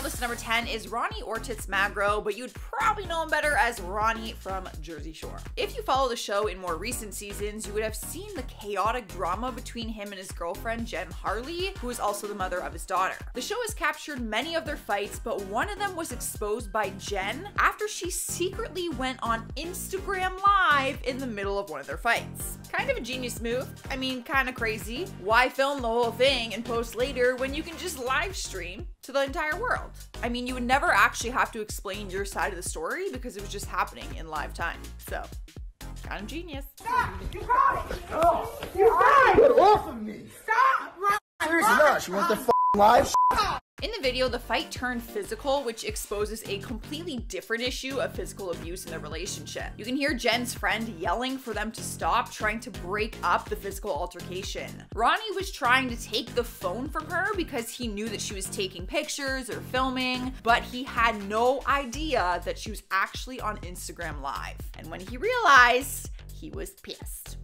list number 10 is Ronnie Ortiz-Magro, but you'd probably know him better as Ronnie from Jersey Shore. If you follow the show in more recent seasons, you would have seen the chaotic drama between him and his girlfriend Jen Harley, who is also the mother of his daughter. The show has captured many of their fights, but one of them was exposed by Jen after she secretly went on Instagram Live in the middle of one of their fights. Kind of a genius move. I mean, kind of crazy. Why film the whole thing and post later when you can just live stream to the entire world? I mean, you would never actually have to explain your side of the story because it was just happening in live time. So, kind of genius. Stop! You got it! Oh, you got it! Get off of me! Stop! Run! Seriously, no, she wants the live In the video, the fight turned physical, which exposes a completely different issue of physical abuse in their relationship. You can hear Jen's friend yelling for them to stop, trying to break up the physical altercation. Ronnie was trying to take the phone from her because he knew that she was taking pictures or filming, but he had no idea that she was actually on Instagram Live. And when he realized, he was pissed,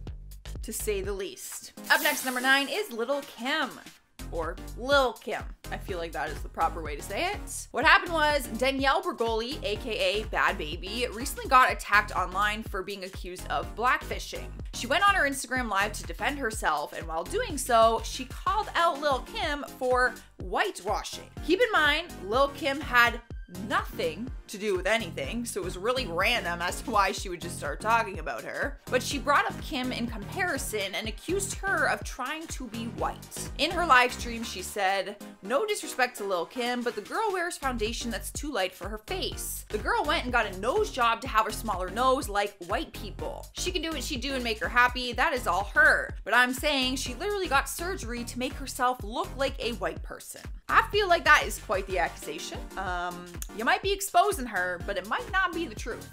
to say the least. Up next, number 9 is Lil Kim. Or Lil Kim. I feel like that is the proper way to say it. What happened was Danielle Bregoli, aka Bad Baby, recently got attacked online for being accused of blackfishing. She went on her Instagram Live to defend herself, and while doing so, she called out Lil Kim for whitewashing. Keep in mind, Lil Kim had nothing to do with anything, so it was really random as to why she would just start talking about her. But she brought up Kim in comparison and accused her of trying to be white. In her live stream, she said, "No disrespect to Lil Kim, but the girl wears foundation that's too light for her face. The girl went and got a nose job to have a smaller nose like white people. She can do what she do and make her happy, that is all her. But I'm saying she literally got surgery to make herself look like a white person." I feel like that is quite the accusation. You might be exposing her, but it might not be the truth.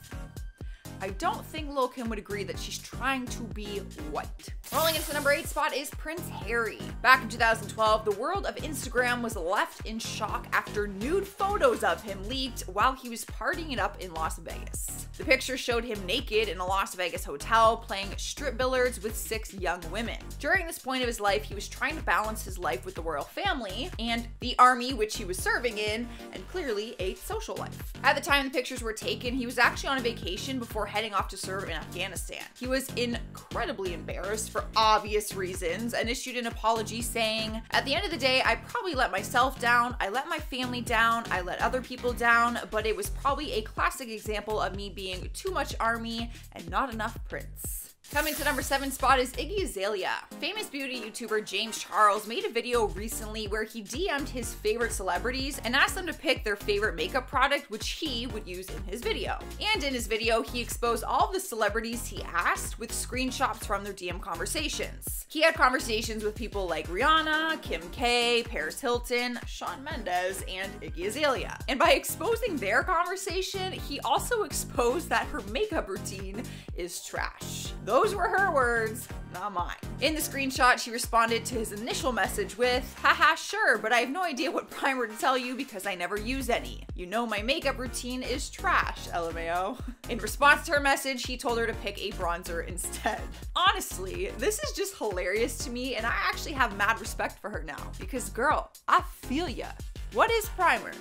I don't think Lil Kim would agree that she's trying to be white. Rolling into the number 8 spot is Prince Harry. Back in 2012, the world of Instagram was left in shock after nude photos of him leaked while he was partying it up in Las Vegas. The picture showed him naked in a Las Vegas hotel playing strip billiards with 6 young women. During this point of his life, he was trying to balance his life with the royal family and the army which he was serving in, and clearly a social life. At the time the pictures were taken, he was actually on a vacation before heading off to serve in Afghanistan. He was incredibly embarrassed for obvious reasons and issued an apology saying, "At the end of the day, I probably let myself down, I let my family down, I let other people down, but it was probably a classic example of me being too much army and not enough prince." Coming to number 7 spot is Iggy Azalea. Famous beauty YouTuber James Charles made a video recently where he DM'd his favorite celebrities and asked them to pick their favorite makeup product which he would use in his video. And in his video, he exposed all of the celebrities he asked with screenshots from their DM conversations. He had conversations with people like Rihanna, Kim K, Paris Hilton, Shawn Mendes, and Iggy Azalea. And by exposing their conversation, he also exposed that her makeup routine is trash. Those were her words, not mine. In the screenshot, she responded to his initial message with, "Haha, sure, but I have no idea what primer to tell you because I never use any. You know my makeup routine is trash, LMAO." In response to her message, he told her to pick a bronzer instead. Honestly, this is just hilarious to me, and I actually have mad respect for her now because, girl, I feel ya. What is primer?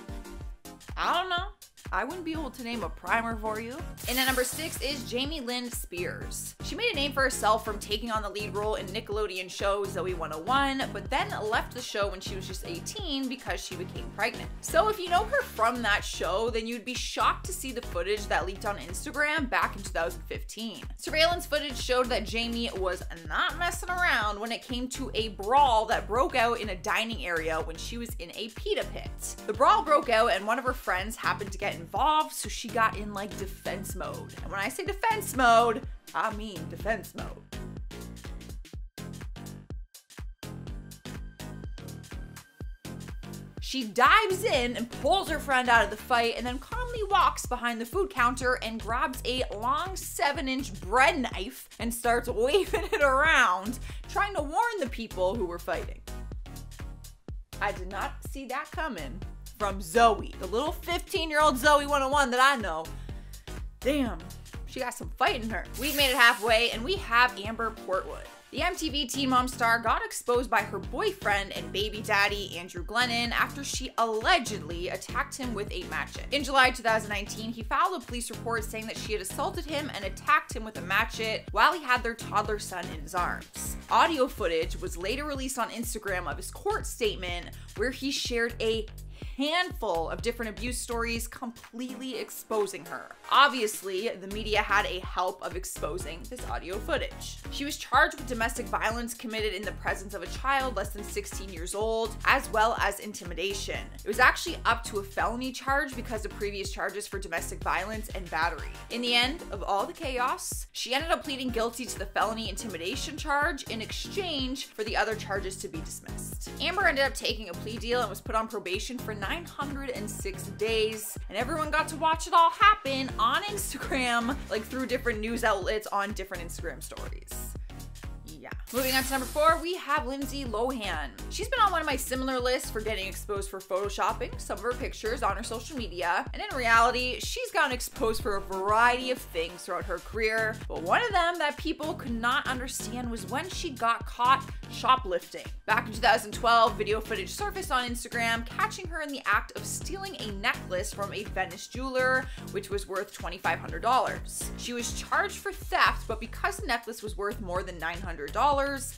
I don't know. I wouldn't be able to name a primer for you. And at number 6 is Jamie Lynn Spears. She made a name for herself from taking on the lead role in Nickelodeon show Zoey 101, but then left the show when she was just 18 because she became pregnant. So if you know her from that show, then you'd be shocked to see the footage that leaked on Instagram back in 2015. Surveillance footage showed that Jamie was not messing around when it came to a brawl that broke out in a dining area when she was in a pita pit. The brawl broke out and one of her friends happened to get involved, so she got in like defense mode. And when I say defense mode, I mean defense mode. She dives in and pulls her friend out of the fight and then calmly walks behind the food counter and grabs a long 7-inch bread knife and starts waving it around, trying to warn the people who were fighting. I did not see that coming from Zoey, the little 15-year-old Zoey 101 that I know. Damn, she got some fight in her. We've made it halfway and we have Amber Portwood. The MTV Teen Mom star got exposed by her boyfriend and baby daddy, Andrew Glennon, after she allegedly attacked him with a matchet. In July 2019, he filed a police report saying that she had assaulted him and attacked him with a matchet while he had their toddler son in his arms. Audio footage was later released on Instagram of his court statement, where he shared a handful of different abuse stories completely exposing her. Obviously, the media had a help of exposing this audio footage. She was charged with domestic violence committed in the presence of a child less than 16 years old, as well as intimidation. It was actually up to a felony charge because of previous charges for domestic violence and battery. In the end of all the chaos, she ended up pleading guilty to the felony intimidation charge in exchange for the other charges to be dismissed. Amber ended up taking a plea deal and was put on probation for 906 days, and everyone got to watch it all happen on Instagram, like through different news outlets on different Instagram stories. Yeah. Moving on to number 4, we have Lindsay Lohan. She's been on one of my similar lists for getting exposed for photoshopping some of her pictures on her social media, and in reality, she's gotten exposed for a variety of things throughout her career, but one of them that people could not understand was when she got caught shoplifting. Back in 2012, video footage surfaced on Instagram catching her in the act of stealing a necklace from a Venice jeweler, which was worth $2,500. She was charged for theft, but because the necklace was worth more than $900,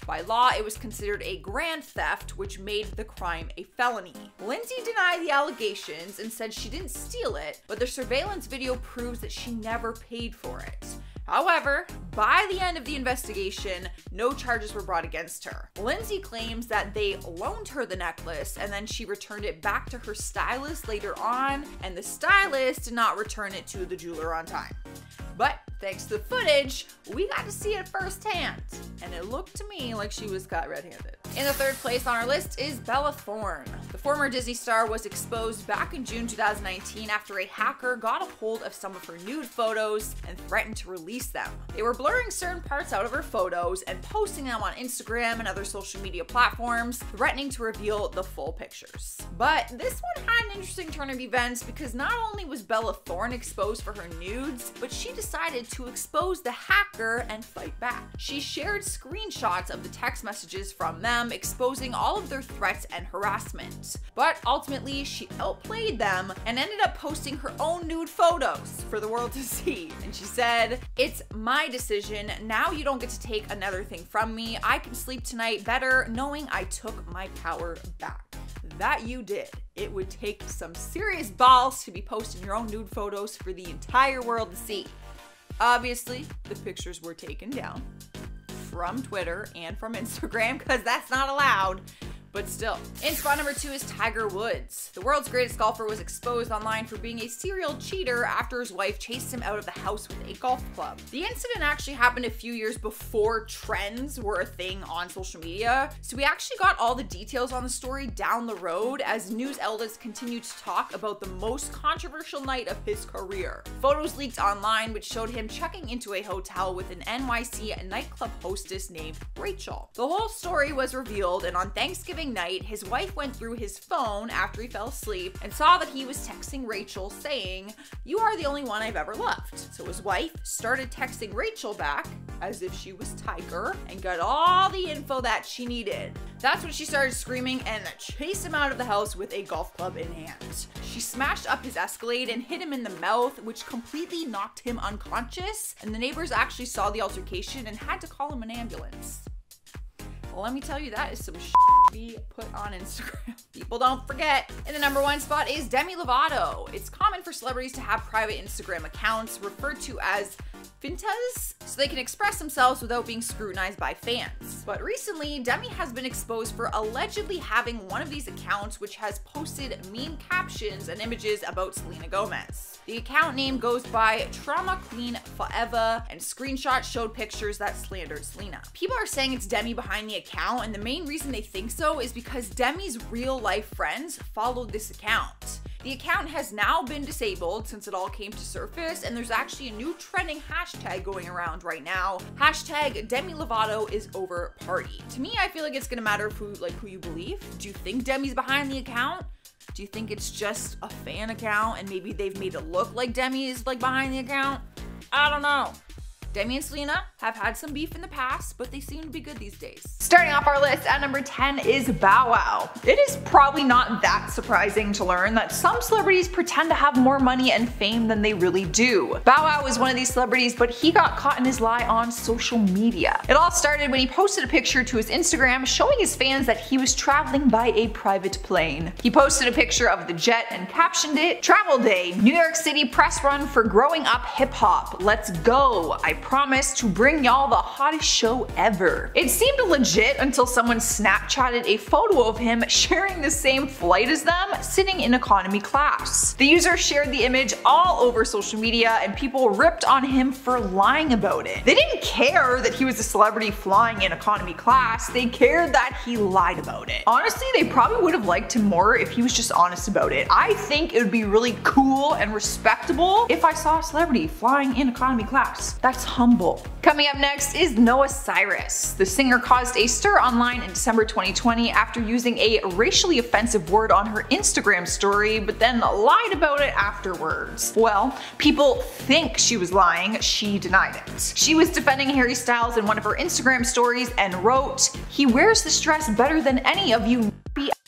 by law, it was considered a grand theft, which made the crime a felony. Lindsay denied the allegations and said she didn't steal it, but the surveillance video proves that she never paid for it. However, by the end of the investigation, no charges were brought against her. Lindsay claims that they loaned her the necklace and then she returned it back to her stylist later on, and the stylist did not return it to the jeweler on time. But thanks to the footage, we got to see it firsthand, and it looked to me like she was caught red-handed. In the 3rd place on our list is Bella Thorne. The former Disney star was exposed back in June 2019 after a hacker got a hold of some of her nude photos and threatened to release them. They were blurring certain parts out of her photos and posting them on Instagram and other social media platforms, threatening to reveal the full pictures. But this one had an interesting turn of events because not only was Bella Thorne exposed for her nudes, but she decided to expose the hacker and fight back. She shared screenshots of the text messages from them, exposing all of their threats and harassment. But ultimately, she outplayed them and ended up posting her own nude photos for the world to see. And she said, "It's my decision. Now you don't get to take another thing from me. I can sleep tonight better knowing I took my power back." That you did. It would take some serious balls to be posting your own nude photos for the entire world to see. Obviously, the pictures were taken down from Twitter and from Instagram because that's not allowed. But still. In spot number 2 is Tiger Woods. The world's greatest golfer was exposed online for being a serial cheater after his wife chased him out of the house with a golf club. The incident actually happened a few years before trends were a thing on social media, so we actually got all the details on the story down the road as news outlets continued to talk about the most controversial night of his career. Photos leaked online which showed him checking into a hotel with an NYC nightclub hostess named Rachel. The whole story was revealed, and on Thanksgiving night, his wife went through his phone after he fell asleep and saw that he was texting Rachel saying, "You are the only one I've ever loved." So his wife started texting Rachel back as if she was Tiger and got all the info that she needed. That's when she started screaming and chased him out of the house with a golf club in hand. She smashed up his Escalade and hit him in the mouth, which completely knocked him unconscious, and the neighbors actually saw the altercation and had to call him an ambulance. Well, let me tell you, that is some shit we put on Instagram. People don't forget. In the number 1 spot is Demi Lovato. It's common for celebrities to have private Instagram accounts referred to as fintas, so they can express themselves without being scrutinized by fans. But recently, Demi has been exposed for allegedly having one of these accounts which has posted mean captions and images about Selena Gomez. The account name goes by Trauma Queen Forever, and screenshots showed pictures that slandered Selena. People are saying it's Demi behind the account, and the main reason they think so is because Demi's real-life friends followed this account. The account has now been disabled since it all came to surface, and there's actually a new trending hashtag going around right now. Hashtag Demi Lovato is over party. To me, I feel like it's gonna matter who you believe. Do you think Demi's behind the account? Do you think it's just a fan account and maybe they've made it look like Demi is behind the account? I don't know. Demi and Selena have had some beef in the past, but they seem to be good these days. Starting off our list at number 10 is Bow Wow. It is probably not that surprising to learn that some celebrities pretend to have more money and fame than they really do. Bow Wow was one of these celebrities, but he got caught in his lie on social media. It all started when he posted a picture to his Instagram showing his fans that he was traveling by a private plane. He posted a picture of the jet and captioned it, "Travel Day, New York City press run for growing up hip hop. Let's go. I promise to bring y'all the hottest show ever." It seemed legit until someone Snapchatted a photo of him sharing the same flight as them, sitting in economy class. The user shared the image all over social media and people ripped on him for lying about it. They didn't care that he was a celebrity flying in economy class, they cared that he lied about it. Honestly, they probably would have liked him more if he was just honest about it. I think it would be really cool and respectable if I saw a celebrity flying in economy class. That's humble. Coming up next is Noah Cyrus. The singer caused a stir online in December 2020 after using a racially offensive word on her Instagram story, but then lied about it afterwards. Well, people think she was lying, she denied it. She was defending Harry Styles in one of her Instagram stories and wrote, "He wears this dress better than any of you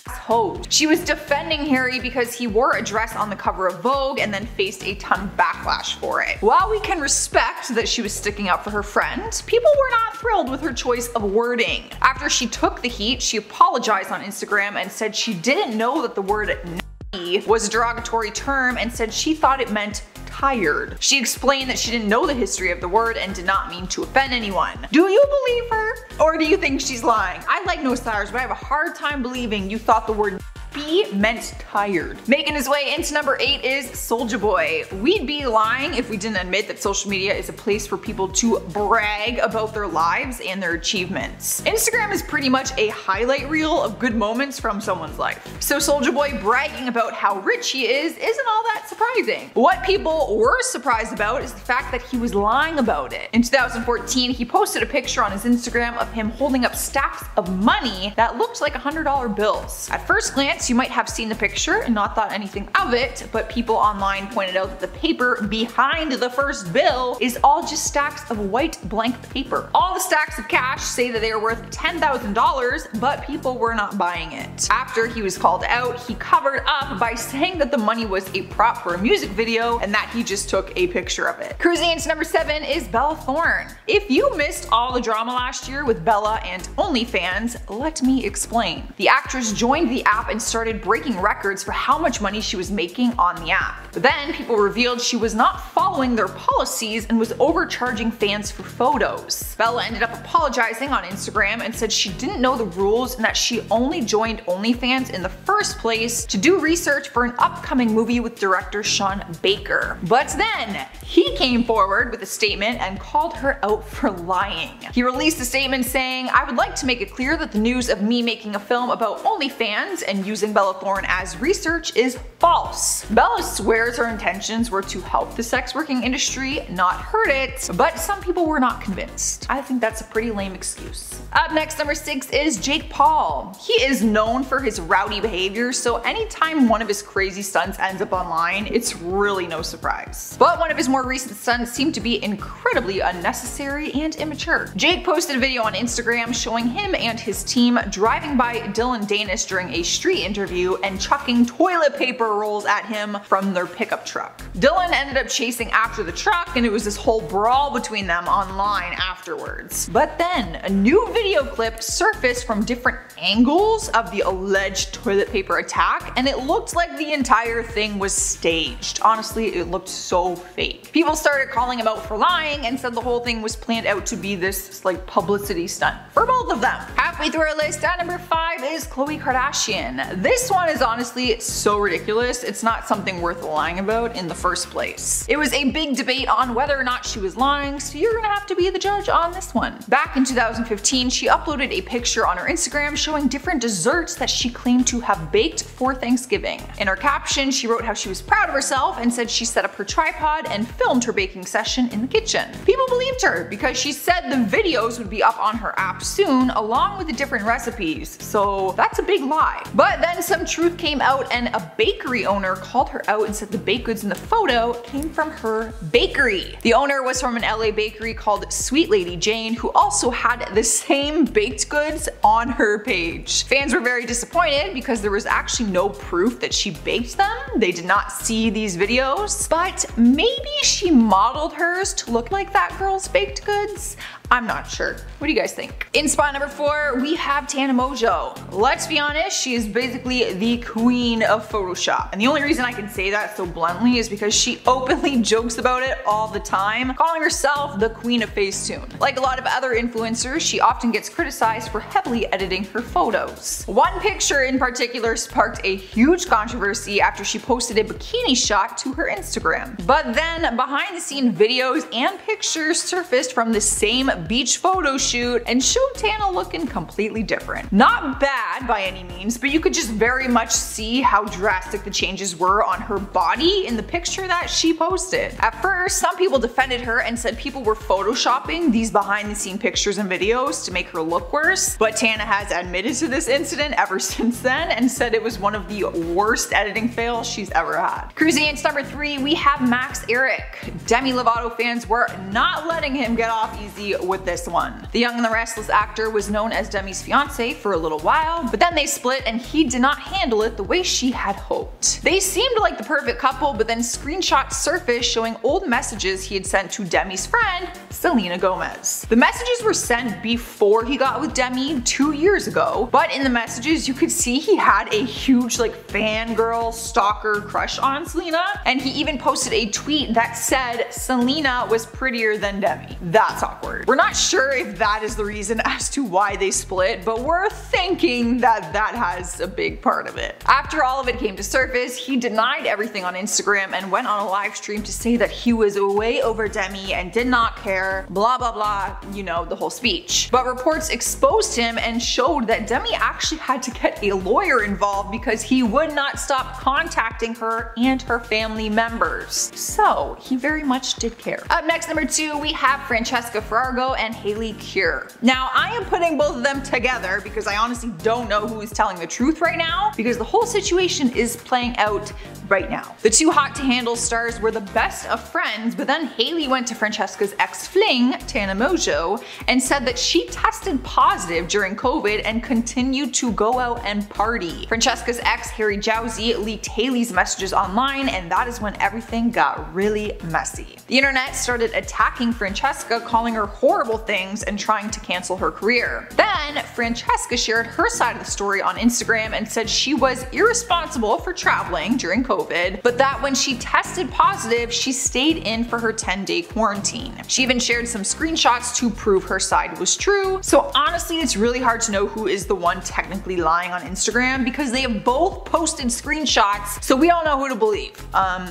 hoes." She was defending Harry because he wore a dress on the cover of Vogue and then faced a ton of backlash for it. While we can respect that she was sticking up for her friend, people were not thrilled with her choice of wording. After she took the heat, she apologized on Instagram and said she didn't know that the word "n***y" was a derogatory term and said she thought it meant tired. She explained that she didn't know the history of the word and did not mean to offend anyone. Do you believe her? Or do you think she's lying? I like Noah Cyrus, but I have a hard time believing you thought the word "b" meant tired. Making his way into number 8 is Soulja Boy. We'd be lying if we didn't admit that social media is a place for people to brag about their lives and their achievements. Instagram is pretty much a highlight reel of good moments from someone's life. So Soulja Boy bragging about how rich he is isn't all that surprising. What people were surprised about is the fact that he was lying about it. In 2014, he posted a picture on his Instagram of him holding up stacks of money that looked like $100 bills. At first glance, you might have seen the picture and not thought anything of it, but people online pointed out that the paper behind the first bill is all just stacks of white blank paper. All the stacks of cash say that they are worth $10,000, but people were not buying it. After he was called out, he covered up by saying that the money was a prop for a music video and that he just took a picture of it. Cruising into number 7 is Bella Thorne. If you missed all the drama last year with Bella and OnlyFans, let me explain. The actress joined the app and started breaking records for how much money she was making on the app. But then people revealed she was not following their policies and was overcharging fans for photos. Bella ended up apologizing on Instagram and said she didn't know the rules and that she only joined OnlyFans in the first place to do research for an upcoming movie with director Sean Baker. But then he came forward with a statement and called her out for lying. He released a statement saying, "I would like to make it clear that the news of me making a film about OnlyFans and using Bella Thorne as research is false." Bella swears her intentions were to help the sex working industry, not hurt it, but some people were not convinced. I think that's a pretty lame excuse. Up next, number 6 is Jake Paul. He is known for his rowdy behavior, so anytime one of his crazy stunts ends up online, it's really no surprise. But one of his more recent stunts seemed to be incredibly unnecessary and immature. Jake posted a video on Instagram showing him and his team driving by Dylan Danis during a street interview and chucking toilet paper rolls at him from their pickup truck. Dylan ended up chasing after the truck and it was this whole brawl between them online afterwards. But then a new video clip surfaced from different angles of the alleged toilet paper attack and it looked like the entire thing was staged. Honestly, it looked so fake. People started calling him out for lying and said the whole thing was planned out to be this like publicity stunt for both of them. Halfway through our list, at number 5 is Kourtney Kardashian. This one is honestly so ridiculous, it's not something worth lying about in the first place. It was a big debate on whether or not she was lying, so you're gonna have to be the judge on this one. Back in 2015, she uploaded a picture on her Instagram showing different desserts that she claimed to have baked for Thanksgiving. In her caption, she wrote how she was proud of herself and said she set up her tripod and filmed her baking session in the kitchen. People believed her because she said the videos would be up on her app soon along with the different recipes, so that's a big lie. But then some truth came out and a bakery owner called her out and said the baked goods in the photo came from her bakery. The owner was from an LA bakery called Sweet Lady Jane, who also had the same baked goods on her page. Fans were very disappointed because there was actually no proof that she baked them. They did not see these videos, but maybe she modeled hers to look like that girl's baked goods. I'm not sure. What do you guys think? In spot number 4, we have Tana Mongeau. Let's be honest, she is basically the queen of Photoshop. And the only reason I can say that so bluntly is because she openly jokes about it all the time, calling herself the queen of Facetune. Like a lot of other influencers, she often gets criticized for heavily editing her photos. One picture in particular sparked a huge controversy after she posted a bikini shot to her Instagram. But then behind the scene videos and pictures surfaced from the same beach photo shoot and showed Tana looking completely different. Not bad by any means, but you could just very much see how drastic the changes were on her body in the picture that she posted. At first, some people defended her and said people were photoshopping these behind the scene pictures and videos to make her look worse, but Tana has admitted to this incident ever since then and said it was one of the worst editing fails she's ever had. Cruising into number 3, we have Max Ehrich. Demi Lovato fans were not letting him get off easy with this one. The Young and the Restless actor was known as Demi's fiance for a little while, but then they split and he did not handle it the way she had hoped. They seemed like the perfect couple, but then screenshots surfaced showing old messages he had sent to Demi's friend, Selena Gomez. The messages were sent before he got with Demi 2 years ago, but in the messages you could see he had a huge fangirl stalker crush on Selena, and he even posted a tweet that said Selena was prettier than Demi. That's awkward. We're not sure if that is the reason as to why they split, but we're thinking that that has a big part of it. After all of it came to surface, he denied everything on Instagram and went on a live stream to say that he was way over Demi and did not care, blah blah blah, you know, the whole speech. But reports exposed him and showed that Demi actually had to get a lawyer involved because he would not stop contacting her and her family members. So he very much did care. Up next, number 2, we have Francesca Fargo and Hailey Kiyur. Now I am putting both of them together because I honestly don't know who is telling the truth right now, because the whole situation is playing out right now. The two hot to handle stars were the best of friends, but then Hailey went to Francesca's ex-fling, Tana Mongeau, and said that she tested positive during COVID and continued to go out and party. Francesca's ex, Harry Jowsey, leaked Hailey's messages online, and that is when everything got really messy. The internet started attacking Francesca, calling her horrible things and trying to cancel her career. Then Francesca shared her side of the story on Instagram and said she was irresponsible for traveling during COVID, but that when she tested positive, she stayed in for her 10-day quarantine. She even shared some screenshots to prove her side was true. So honestly, it's really hard to know who is the one technically lying on Instagram because they have both posted screenshots, so we don't know who to believe.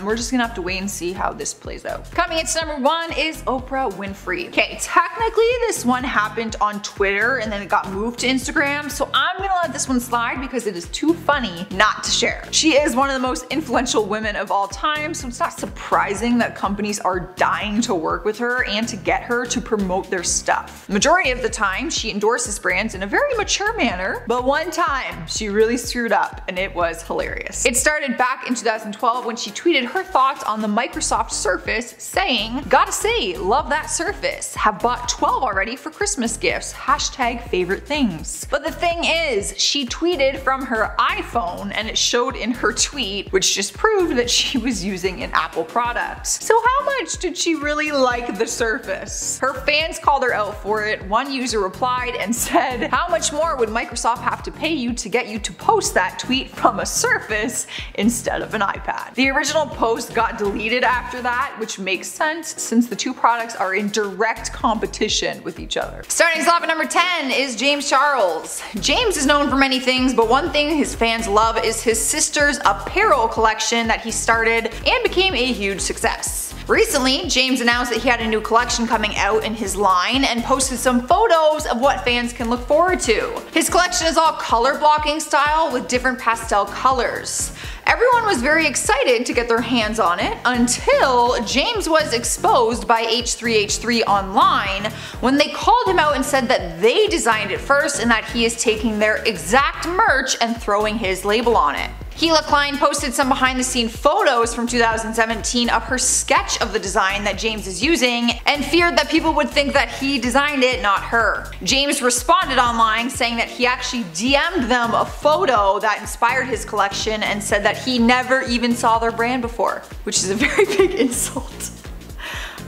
We're just gonna have to wait and see how this plays out. Coming into number 1 is Oprah Winfrey. Okay, technically this one happened on Twitter and then it got moved to Instagram, so I'm gonna let this one slide because it is too funny not to share. She is one of the most influential women of all time, so it's not surprising that companies are dying to work with her and to get her to promote their stuff. Majority of the time, she endorses brands in a very mature manner, but one time she really screwed up and it was hilarious. It started back in 2012 when she tweeted her thoughts on the Microsoft Surface, saying, "Gotta say, love that Surface. Have bought 12 already for Christmas gifts. Hashtag favorite things." But the thing is, she tweeted from her iPhone and it showed in her tweet, which just proved that she was using an Apple product. So how much did she really like the Surface? Her fans called her out for it. One user replied and said, "How much more would Microsoft have to pay you to get you to post that tweet from a Surface instead of an iPad?" The original post got deleted after that, which makes sense since the two products are in direct competition with each other. Starting slot at number 10 is James Charles. James is known for many things, but one thing his fans love is his sister's apparel collection that he started and became a huge success. Recently, James announced that he had a new collection coming out in his line and posted some photos of what fans can look forward to. His collection is all color blocking style with different pastel colors. Everyone was very excited to get their hands on it until James was exposed by H3H3 online when they called him out and said that they designed it first and that he is taking their exact merch and throwing his label on it. Gila Klein posted some behind the scene photos from 2017 of her sketch of the design that James is using and feared that people would think that he designed it, not her. James responded online saying that he actually DM'd them a photo that inspired his collection and said that he never even saw their brand before, which is a very big insult.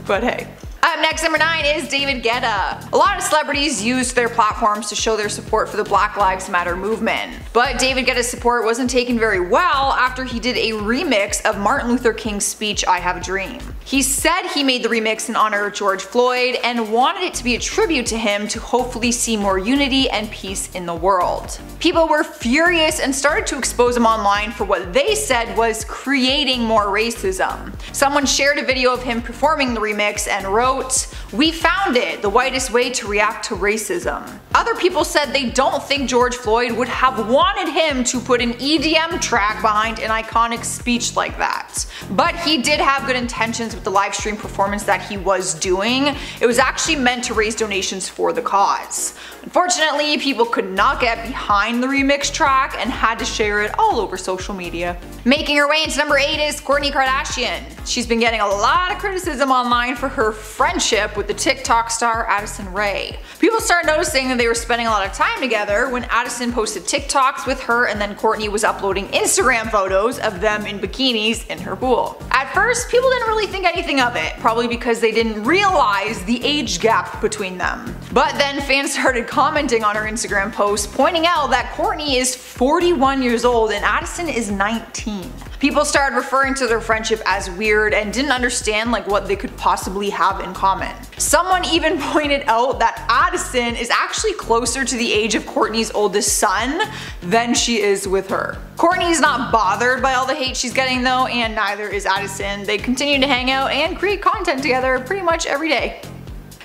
But hey. Up next, number 9 is David Guetta. A lot of celebrities used their platforms to show their support for the Black Lives Matter movement. But David Guetta's support wasn't taken very well after he did a remix of Martin Luther King's speech, I Have a Dream. He said he made the remix in honor of George Floyd and wanted it to be a tribute to him to hopefully see more unity and peace in the world. People were furious and started to expose him online for what they said was creating more racism. Someone shared a video of him performing the remix and wrote, "We found it, the whitest way to react to racism." Other people said they don't think George Floyd would have wanted him to put an EDM track behind an iconic speech like that. But he did have good intentions with the live stream performance that he was doing. It was actually meant to raise donations for the cause. Unfortunately, people could not get behind the remix track and had to share it all over social media. Making her way into number 8 is Kourtney Kardashian. She's been getting a lot of criticism online for her friendship with the TikTok star Addison Rae. People started noticing that they were spending a lot of time together when Addison posted TikToks with her and then Kourtney was uploading Instagram photos of them in bikinis in her pool. At first, people didn't really think anything of it, probably because they didn't realize the age gap between them. But then fans started commenting on her Instagram post pointing out that Kourtney is 41 years old and Addison is 19. People started referring to their friendship as weird and didn't understand what they could possibly have in common. Someone even pointed out that Addison is actually closer to the age of Kourtney's oldest son than she is with her. Kourtney is not bothered by all the hate she's getting though, and neither is Addison. They continue to hang out and create content together pretty much every day.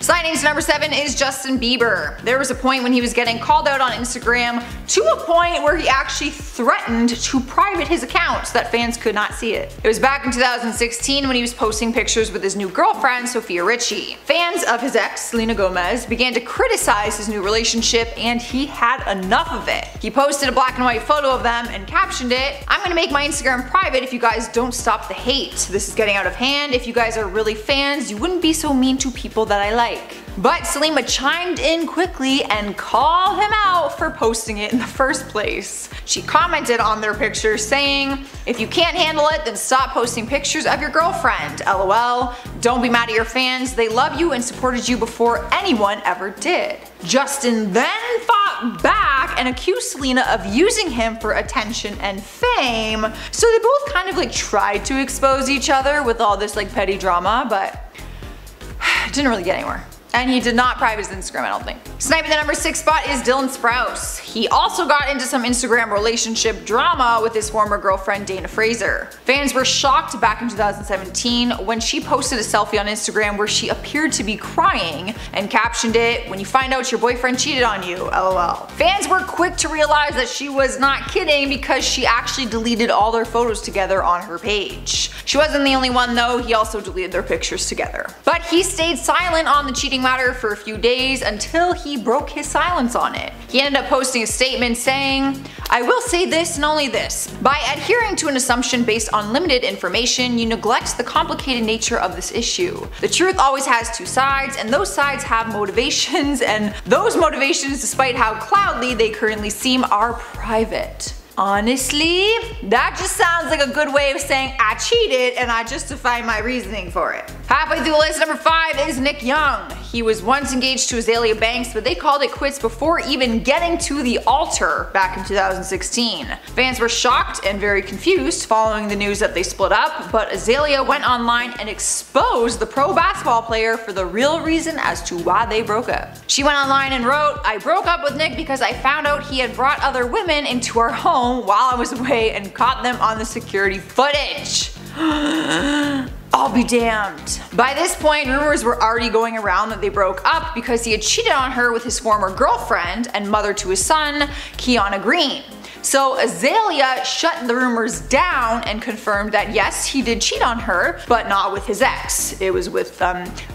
Sliding to number 7 is Justin Bieber. There was a point when he was getting called out on Instagram to a point where he actually threatened to private his account so that fans could not see it. It was back in 2016 when he was posting pictures with his new girlfriend, Sofia Richie. Fans of his ex, Selena Gomez, began to criticize his new relationship and he had enough of it. He posted a black and white photo of them and captioned it, "I'm gonna make my Instagram private if you guys don't stop the hate. This is getting out of hand. If you guys are really fans, you wouldn't be so mean to people that I like." But Selena chimed in quickly and called him out for posting it in the first place. She commented on their picture saying, "If you can't handle it, then stop posting pictures of your girlfriend. LOL. Don't be mad at your fans. They love you and supported you before anyone ever did." Justin then fought back and accused Selena of using him for attention and fame. So they both kind of tried to expose each other with all this petty drama, but it didn't really get anywhere. And he did not private his Instagram, I don't think. Sniping the number 6 spot is Dylan Sprouse. He also got into some Instagram relationship drama with his former girlfriend Dana Fraser. Fans were shocked back in 2017 when she posted a selfie on Instagram where she appeared to be crying and captioned it, "When you find out your boyfriend cheated on you, LOL." Fans were quick to realize that she was not kidding because she actually deleted all their photos together on her page. She wasn't the only one though, he also deleted their pictures together. But he stayed silent on the cheating matter for a few days until he broke his silence on it. He ended up posting a statement saying, "I will say this and only this. By adhering to an assumption based on limited information, you neglect the complicated nature of this issue. The truth always has two sides, and those sides have motivations, and those motivations, despite how cloudly they currently seem, are private." Honestly, that just sounds like a good way of saying I cheated and I justify my reasoning for it. Halfway through the list, number 5 is Nick Young. He was once engaged to Azalea Banks, but they called it quits before even getting to the altar back in 2016. Fans were shocked and very confused following the news that they split up, but Azalea went online and exposed the pro basketball player for the real reason as to why they broke up. She went online and wrote, "I broke up with Nick because I found out he had brought other women into our home while I was away and caught them on the security footage." I'll be damned. By this point, rumors were already going around that they broke up because he had cheated on her with his former girlfriend and mother to his son, Kiana Green. So Azalea shut the rumors down and confirmed that yes, he did cheat on her, but not with his ex. It was with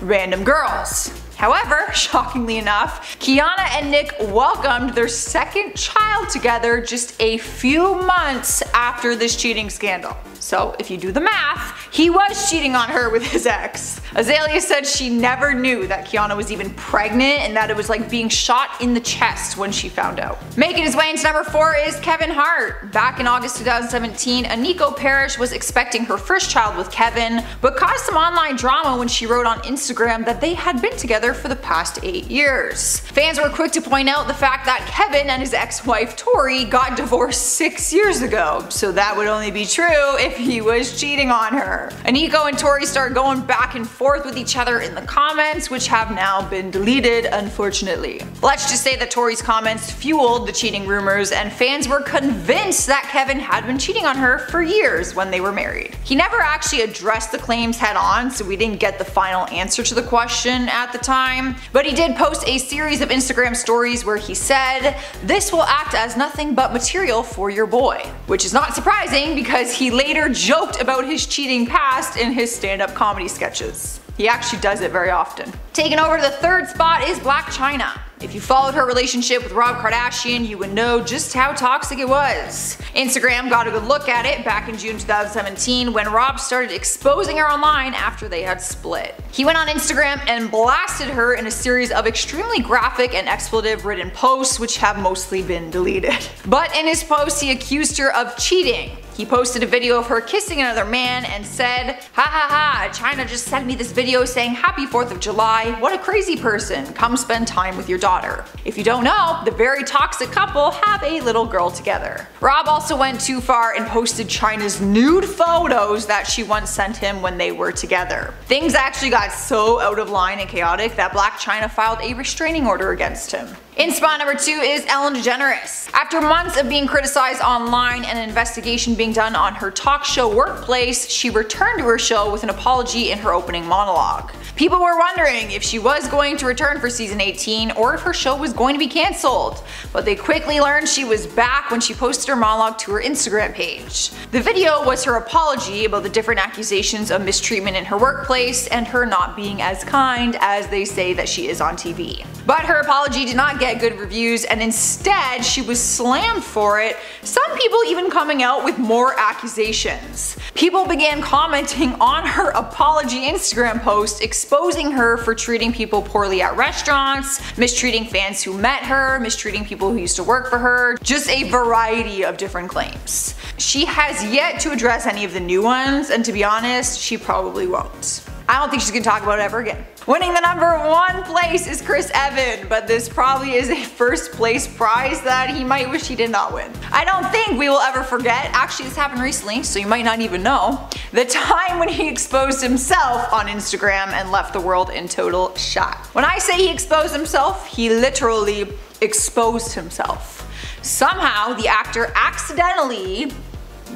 random girls. However, shockingly enough, Kiana and Nick welcomed their second child together just a few months after this cheating scandal. So if you do the math, he was cheating on her with his ex. Azalea said she never knew that Kiana was even pregnant and that it was like being shot in the chest when she found out. Making his way into number 4 is Kevin Hart. Back in August 2017, Aniko Parrish was expecting her first child with Kevin, but caused some online drama when she wrote on Instagram that they had been together for the past 8 years. Fans were quick to point out the fact that Kevin and his ex-wife Tori got divorced 6 years ago, so that would only be true if he was cheating on her. Aniko and Tori started going back and forth with each other in the comments, which have now been deleted, unfortunately. Let's just say that Tori's comments fueled the cheating rumors, and fans were convinced that Kevin had been cheating on her for years when they were married. He never actually addressed the claims head on, so we didn't get the final answer to the question at the time, but he did post a series of Instagram stories where he said, "This will act as nothing but material for your boy," which is not surprising because he later joked about his cheating past in his stand-up comedy sketches. He actually does it very often. Taking over to the 3rd spot is Blac Chyna. If you followed her relationship with Rob Kardashian, you would know just how toxic it was. Instagram got a good look at it back in June 2017 when Rob started exposing her online after they had split. He went on Instagram and blasted her in a series of extremely graphic and expletive-ridden posts, which have mostly been deleted. But in his post, he accused her of cheating. He posted a video of her kissing another man and said, "Ha ha ha, Chyna just sent me this video saying happy 4th of July, what a crazy person, come spend time with your daughter." If you don't know, the very toxic couple have a little girl together. Rob also went too far and posted Chyna's nude photos that she once sent him when they were together. Things actually got so out of line and chaotic that Blac Chyna filed a restraining order against him. In spot number 2 is Ellen DeGeneres. After months of being criticized online and an investigation being done on her talk show workplace, she returned to her show with an apology in her opening monologue. People were wondering if she was going to return for season 18 or if her show was going to be cancelled, but they quickly learned she was back when she posted her monologue to her Instagram page. The video was her apology about the different accusations of mistreatment in her workplace and her not being as kind as they say that she is on TV. But her apology did not get good reviews, and instead she was slammed for it, some people even coming out with more accusations. People began commenting on her apology Instagram post, exposing her for treating people poorly at restaurants, mistreating fans who met her, mistreating people who used to work for her, just a variety of different claims. She has yet to address any of the new ones, and to be honest, she probably won't. I don't think she's gonna talk about it ever again. Winning the number 1 place is Chris Evans, but this probably is a first place prize that he might wish he did not win. I don't think we will ever forget, actually this happened recently, so you might not even know, the time when he exposed himself on Instagram and left the world in total shock. When I say he exposed himself, he literally exposed himself. Somehow the actor accidentally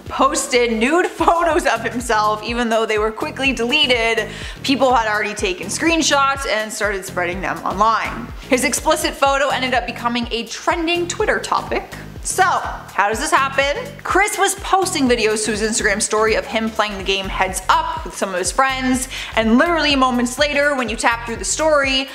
posted nude photos of himself even though they were quickly deleted. People had already taken screenshots and started spreading them online. His explicit photo ended up becoming a trending Twitter topic. So, how does this happen? Chris was posting videos to his Instagram story of him playing the game Heads Up with some of his friends, and literally moments later when you tap through the story,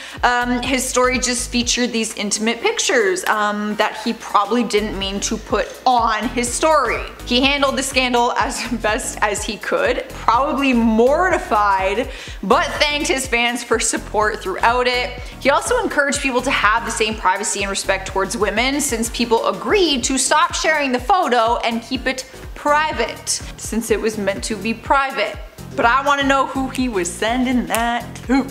his story just featured these intimate pictures that he probably didn't mean to put on his story. He handled the scandal as best as he could, probably mortified, but thanked his fans for support throughout it. He also encouraged people to have the same privacy and respect towards women, since people agreed to stop sharing the photo and keep it private, since it was meant to be private. But I want to know who he was sending that to.